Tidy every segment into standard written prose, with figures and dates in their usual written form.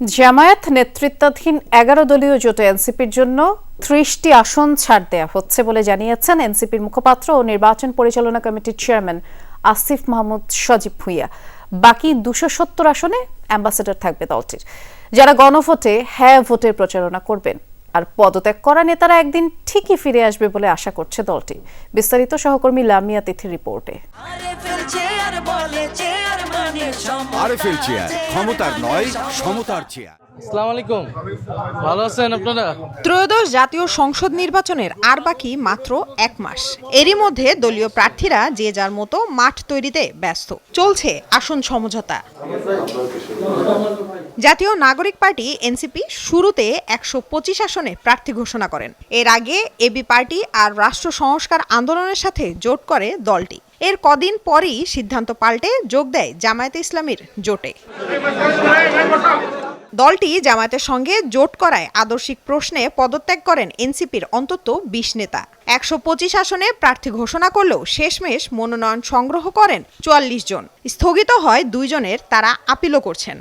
জামায়াত নেতৃত্বাধীন ১১ দলীয় জোটে এনসিপির জন্য ৩০টি আসন ছাড় দেয়া হচ্ছে বলে জানিয়েছেন এনসিপির মুখপাত্র ও নির্বাচন পরিচালনা কমিটির চেয়ারম্যান আসিফ মাহমুদ সজীব ভুঁইয়া। বাকি ২৭০ আসনে অ্যাম্বাসেডর থাকবে দলটির, যারা গণভোটে হ্যাঁ ভোটের প্রচারণা করবেন। আর পদত্যাগ করা নেতারা একদিন ঠিকই ফিরে আসবে বলে আশা করছে দলটি। বিস্তারিত সহকর্মী লামিয়া তিথির রিপোর্টে। আরএফএল চেয়ার, ক্ষমতার নয় সমতার চেয়ার। আসসালামু আলাইকুম, ভালো আছেন আপনারা? ত্রয়োদশ জাতীয় সংসদ নির্বাচনের আর বাকি মাত্র ১ মাস। এরই মধ্যে দলীয় প্রার্থীরা যে যার মতো মাঠ তৈরিতে ব্যস্ত। চলছে আসন সমঝোতা। জাতীয় নাগরিক পার্টি এনসিপি শুরুতে ১২৫ আসনে প্রার্থী ঘোষণা করেন। এর আগে এবি পার্টি আর রাষ্ট্র সংস্কার আন্দোলনের সাথে জোট করে দলটি। এর কদিন পরই সিদ্ধান্ত পাল্টে যোগ দেয় জামায়াতে ইসলামীর জোটে। দলটি জামায়াতের সঙ্গে জোট করায় আদর্শিক প্রশ্নে পদত্যাগ করেন এনসিপির অন্তত ২০ নেতা। ১২৫ আসনে প্রার্থী ঘোষণা করলেও শেষমেশ মনোনয়ন সংগ্রহ করেন ৪৪ জন। স্থগিত হয় ২ জনের, তারা আপিলও করছেন।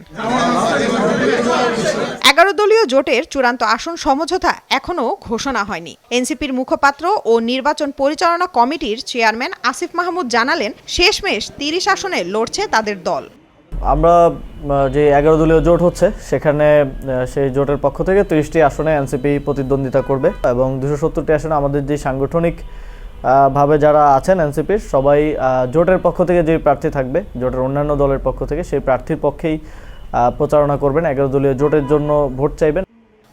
১১ দলীয় জোটের চূড়ান্ত আসন সমঝোতা এখনও ঘোষণা হয়নি। এনসিপির মুখপাত্র ও নির্বাচন পরিচালনা কমিটির চেয়ারম্যান আসিফ মাহমুদ জানালেন, শেষমেশ ৩০ আসনে লড়ছে তাদের দল। আমরা যে ১১ দলীয় জোট হচ্ছে সেখানে সেই জোটের পক্ষ থেকে ৩০টি আসনে এনসিপি প্রতিদ্বন্দ্বিতা করবে এবং ২৭০টি আসনে আমাদের যে সাংগঠনিক ভাবে যারা আছেন এনসিপির সবাই জোটের পক্ষ থেকে যে প্রার্থী থাকবে, জোটের অন্যান্য দলের পক্ষ থেকে সেই প্রার্থীর পক্ষেই প্রচারণা করবেন, ১১ দলীয় জোটের জন্য ভোট চাইবেন।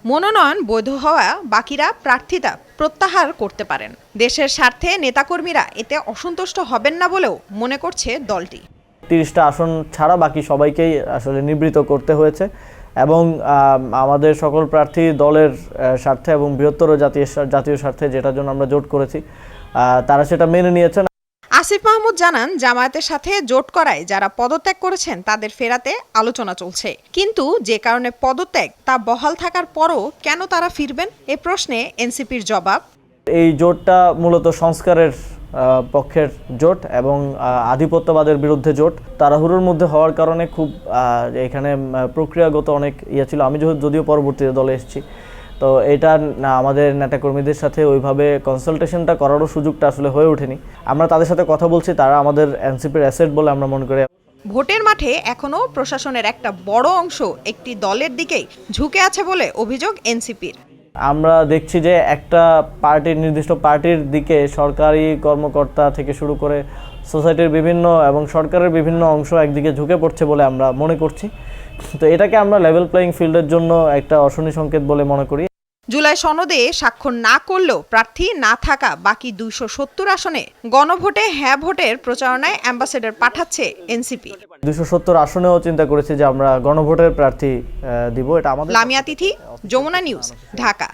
মনোনয়ন বৈধ হওয়া বাকিরা প্রার্থিতা প্রত্যাহার করতে পারেন। দেশের স্বার্থে নেতাকর্মীরা এতে অসন্তুষ্ট হবেন না বলেও মনে করছে দলটি। ৩০টা আসন ছাড়া বাকি সবাইকেই আসলে নিবৃত করতে হয়েছে এবং আমাদের সকল প্রার্থী দলের স্বার্থে এবং বৃহত্তর জাতীয় স্বার্থে, যেটার জন্য আমরা জোট করেছি, তারা সেটা মেনে নিয়েছেন। আসিফ মাহমুদ জানান, জামায়াতের সাথে জোট করায় যারা পদত্যাগ করেছেন তাদের ফেরাতে আলোচনা চলছে, কিন্তু যে কারণে পদত্যাগ তা বহাল থাকার পরও কেন তারা ফিরবেন এ প্রশ্নে এনসিপির জবাব, এই জোটটা মূলত সংস্কারের পক্ষের জোট এবং আধিপত্যবাদের বিরুদ্ধে জোট। তাড়াহুড়োর মধ্যে হওয়ার কারণে খুব এখানে প্রক্রিয়াগত অনেক ছিল। আমি যদিও পরবর্তীতে দলে এসেছি, তো এটা আমাদের নেতাকর্মীদের সাথে ওইভাবে কনসালটেশনটা করারও সুযোগটা আসলে হয়ে ওঠেনি। আমরা তাদের সাথে কথা বলছি, তারা আমাদের এনসিপির অ্যাসেট বলে আমরা মনে করি। ভোটের মাঠে এখনও প্রশাসনের একটা বড় অংশ একটি দলের দিকেই ঝুঁকে আছে বলে অভিযোগ এনসিপির। আমরা দেখছি যে একটা নির্দিষ্ট পার্টির দিকে সরকারি কর্মকর্তা থেকে শুরু করে সোসাইটির বিভিন্ন এবং সরকারের বিভিন্ন অংশ একদিকে ঝুঁকে পড়ছে বলে আমরা মনে করছি। তো এটাকে আমরা লেভেল প্লেইং ফিল্ডের জন্য একটা অশনি সংকেত বলে মনে করি। জুলাই সনদে স্বাক্ষর না করলেও প্রার্থী না থাকা বাকি ২৭০ আসনে গণভোটে হ্যাঁ ভোটের প্রচারণায় অ্যাম্বাসেডর পাঠাচ্ছে এনসিপি। ২৭০ আসনেও চিন্তা করেছি যে আমরা গণভোটের প্রার্থী দিব। এটা আমাদের। লামিয়া তিথি, যমুনা নিউজ, ঢাকা।